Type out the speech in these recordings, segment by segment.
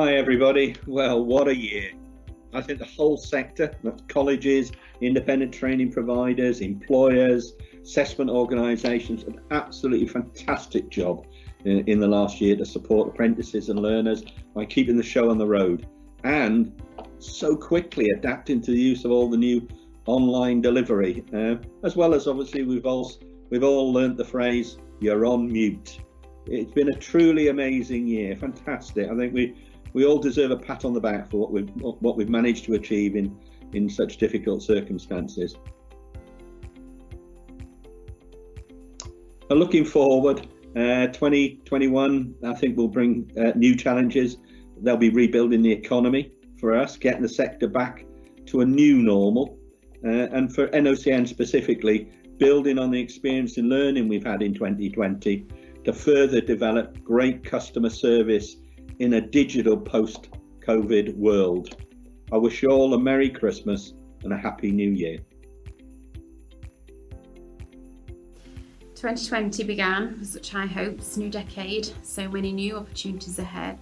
Hi everybody. Well, what a year. I think the whole sector, that's colleges, independent training providers, employers, assessment organisations, an absolutely fantastic job in the last year to support apprentices and learners by keeping the show on the road and so quickly adapting to the use of all the new online delivery, as well as obviously we've all learnt the phrase, you're on mute. It's been a truly amazing year, fantastic. I think we all deserve a pat on the back for what we've managed to achieve in such difficult circumstances. But looking forward, 2021, I think will bring new challenges. They'll be rebuilding the economy for us, getting the sector back to a new normal, and for NOCN specifically, building on the experience and learning we've had in 2020 to further develop great customer service in a digital post-COVID world. I wish you all a Merry Christmas and a Happy New Year. 2020 began with such high hopes, new decade, so many new opportunities ahead,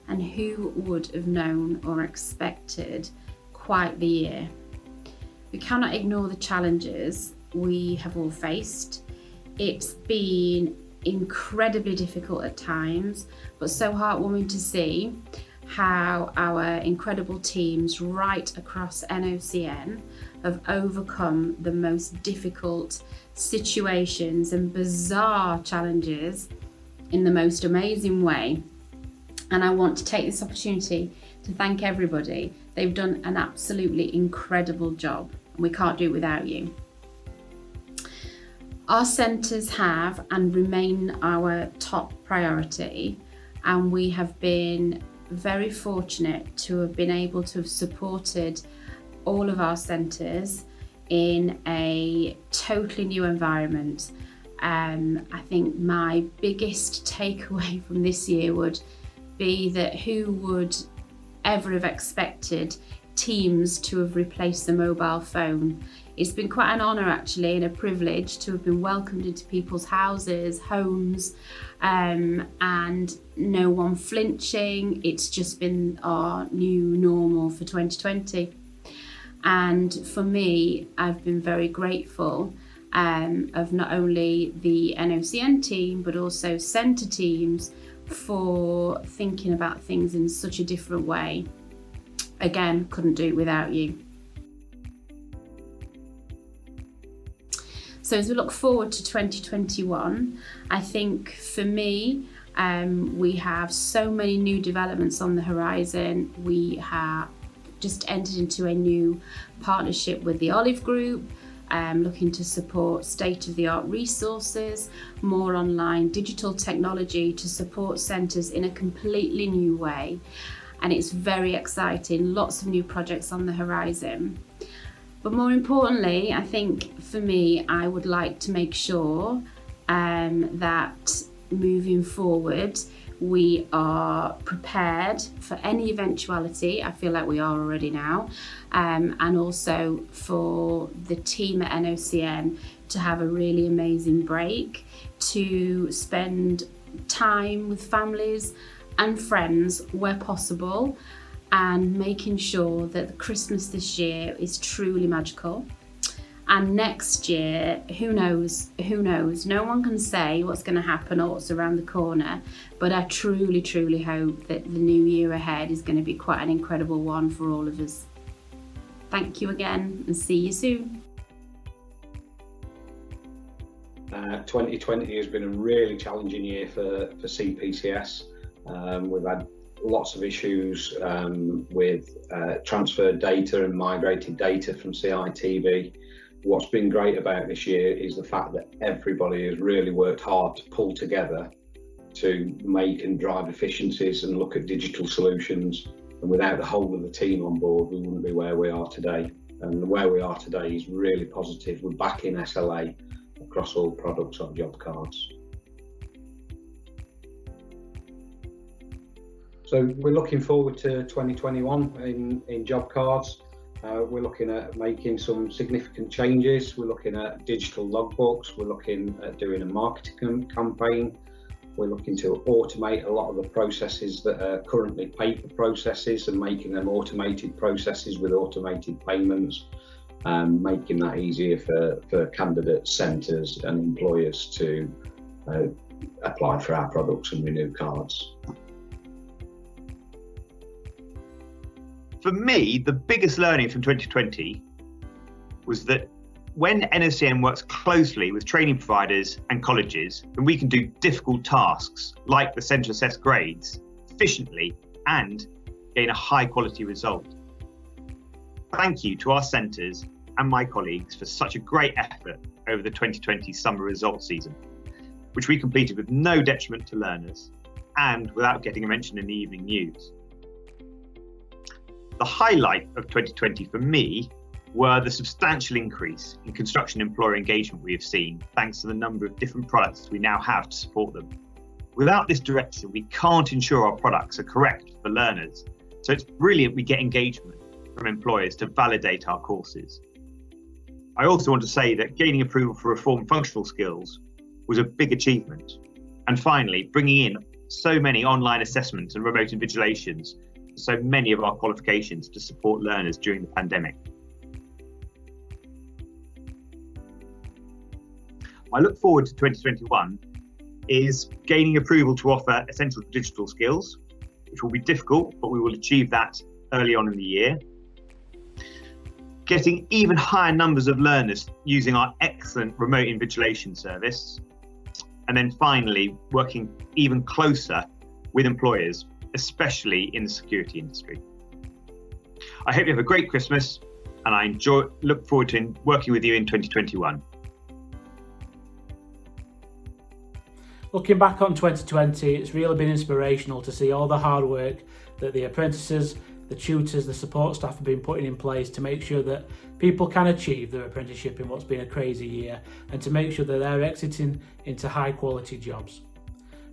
and who would have known or expected quite the year? We cannot ignore the challenges we have all faced. It's been incredibly difficult at times, but so heartwarming to see how our incredible teams right across NOCN have overcome the most difficult situations and bizarre challenges in the most amazing way. And I want to take this opportunity to thank everybody. They've done an absolutely incredible job, and we can't do it without you. Our centres have and remain our top priority, and we have been very fortunate to have been able to have supported all of our centres in a totally new environment. I think my biggest takeaway from this year would be that who would ever have expected Teams to have replaced the mobile phone? It's been quite an honour actually, and a privilege to have been welcomed into people's houses, homes, and no one flinching. It's just been our new normal for 2020. And for me, I've been very grateful of not only the NOCN team, but also centre teams for thinking about things in such a different way. Again, couldn't do it without you. So as we look forward to 2021, I think for me, we have so many new developments on the horizon. We have just entered into a new partnership with the Olive Group, looking to support state-of-the-art resources, more online digital technology to support centres in a completely new way. And it's very exciting, lots of new projects on the horizon. But more importantly, I think for me, I would like to make sure that moving forward, we are prepared for any eventuality. I feel like we are already now. And also for the team at NOCN to have a really amazing break, to spend time with families and friends where possible, and making sure that the Christmas this year is truly magical. And next year, who knows? No one can say what's going to happen or what's around the corner, but I truly, truly hope that the new year ahead is going to be quite an incredible one for all of us. Thank you again, and see you soon. 2020 has been a really challenging year for CPCS. We've had lots of issues with transferred data and migrated data from CITV. What's been great about this year is the fact that everybody has really worked hard to pull together to make and drive efficiencies and look at digital solutions. And without the whole of the team on board, we wouldn't be where we are today. And where we are today is really positive. We're back in SLA across all products on job cards. So we're looking forward to 2021 in job cards. We're looking at making some significant changes. We're looking at digital logbooks. We're looking at doing a marketing campaign. We're looking to automate a lot of the processes that are currently paper processes and making them automated processes with automated payments, making that easier for candidates, centres and employers to apply for our products and renew cards. For me, the biggest learning from 2020 was that when NOCN works closely with training providers and colleges, then we can do difficult tasks like the centre assessed grades efficiently and gain a high quality result. Thank you to our centres and my colleagues for such a great effort over the 2020 summer results season, which we completed with no detriment to learners and without getting a mention in the evening news. The highlight of 2020 for me were the substantial increase in construction employer engagement we have seen, thanks to the number of different products we now have to support them. Without this direction, we can't ensure our products are correct for learners, so it's brilliant we get engagement from employers to validate our courses. I also want to say that gaining approval for reform functional skills was a big achievement. And finally, bringing in so many online assessments and remote invigilations for so many of our qualifications to support learners during the pandemic. I look forward to 2021 is gaining approval to offer essential digital skills, which will be difficult, but we will achieve that early on in the year. Getting even higher numbers of learners using our excellent remote invigilation service. And then finally, working even closer with employers, especially in the security industry. I hope you have a great Christmas, and I look forward to working with you in 2021. Looking back on 2020, it's really been inspirational to see all the hard work that the apprentices, the tutors, the support staff have been putting in place to make sure that people can achieve their apprenticeship in what's been a crazy year and to make sure that they're exiting into high quality jobs.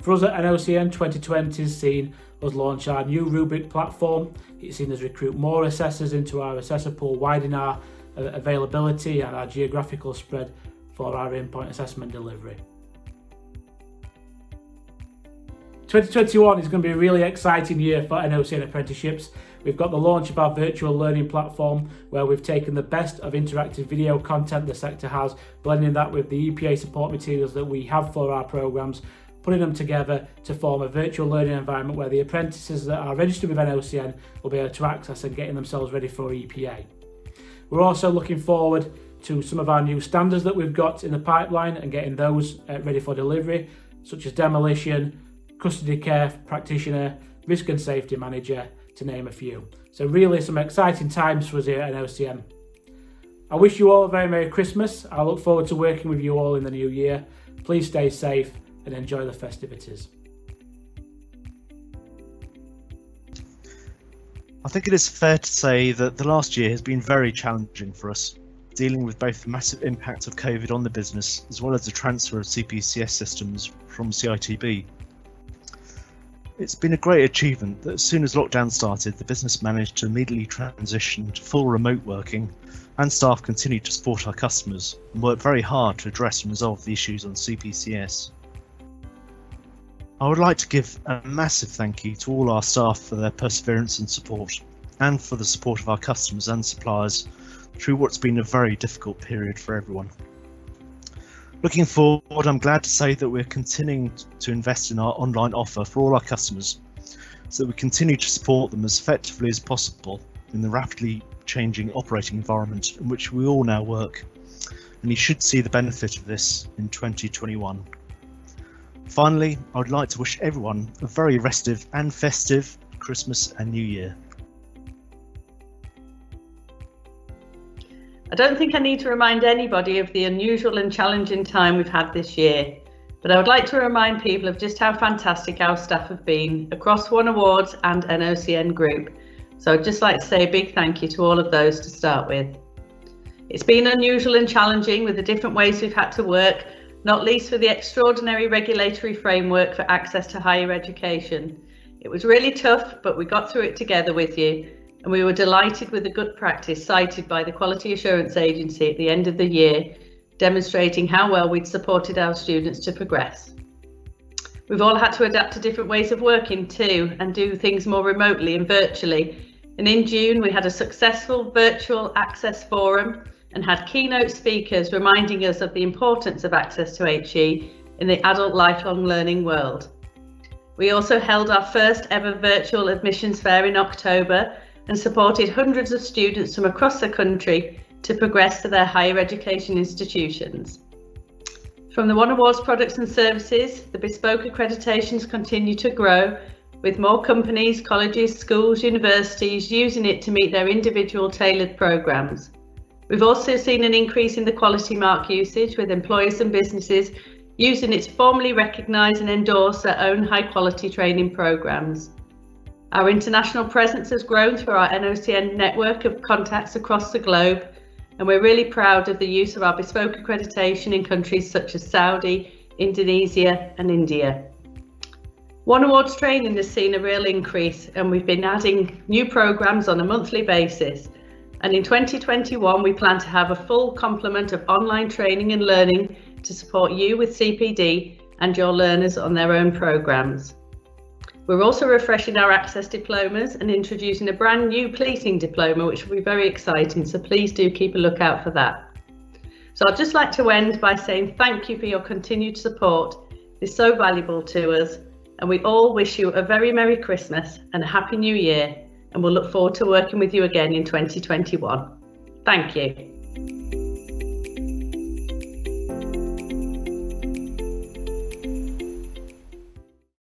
For us at NOCN, 2020 has seen us launch our new rubric platform. It's seen us recruit more assessors into our assessor pool, widen our availability and our geographical spread for our in-point assessment delivery. 2021 is going to be a really exciting year for NOCN apprenticeships. We've got the launch of our virtual learning platform, where we've taken the best of interactive video content the sector has, blending that with the EPA support materials that we have for our programmes, putting them together to form a virtual learning environment where the apprentices that are registered with NOCN will be able to access and getting themselves ready for EPA. We're also looking forward to some of our new standards that we've got in the pipeline and getting those ready for delivery, such as demolition, custody care practitioner, risk and safety manager, to name a few. So really some exciting times for us here at NOCN. I wish you all a very Merry Christmas. I look forward to working with you all in the new year. Please stay safe and enjoy the festivities. I think it is fair to say that the last year has been very challenging for us, dealing with both the massive impact of COVID on the business as well as the transfer of CPCS systems from CITB. It's been a great achievement that as soon as lockdown started, the business managed to immediately transition to full remote working, and staff continued to support our customers and work very hard to address and resolve the issues on CPCS. I would like to give a massive thank you to all our staff for their perseverance and support, and for the support of our customers and suppliers through what's been a very difficult period for everyone. Looking forward, I'm glad to say that we're continuing to invest in our online offer for all our customers, so that we continue to support them as effectively as possible in the rapidly changing operating environment in which we all now work, and you should see the benefit of this in 2021. Finally, I would like to wish everyone a very restive and festive Christmas and New Year. I don't think I need to remind anybody of the unusual and challenging time we've had this year, but I would like to remind people of just how fantastic our staff have been across One Awards and NOCN Group. So I'd just like to say a big thank you to all of those to start with. It's been unusual and challenging with the different ways we've had to work, not least for the extraordinary regulatory framework for access to higher education. It was really tough, but we got through it together with you. And we were delighted with the good practice cited by the Quality Assurance Agency at the end of the year, demonstrating how well we'd supported our students to progress. We've all had to adapt to different ways of working too and do things more remotely and virtually. And in June, we had a successful virtual access forum and had keynote speakers reminding us of the importance of access to HE in the adult lifelong learning world. We also held our first ever virtual admissions fair in October and supported hundreds of students from across the country to progress to their higher education institutions. From the One Awards products and services, the bespoke accreditations continue to grow, with more companies, colleges, schools, universities using it to meet their individual tailored programs. We've also seen an increase in the quality mark usage, with employers and businesses using it to formally recognise and endorse their own high quality training programs. Our international presence has grown through our NOCN network of contacts across the globe, and we're really proud of the use of our bespoke accreditation in countries such as Saudi, Indonesia and India. One Awards training has seen a real increase, and we've been adding new programs on a monthly basis. And in 2021, we plan to have a full complement of online training and learning to support you with CPD and your learners on their own programs. We're also refreshing our access diplomas and introducing a brand new policing diploma, which will be very exciting, so please do keep a lookout for that. So I'd just like to end by saying thank you for your continued support. It's so valuable to us, and we all wish you a very Merry Christmas and a Happy New Year, and we'll look forward to working with you again in 2021. Thank you.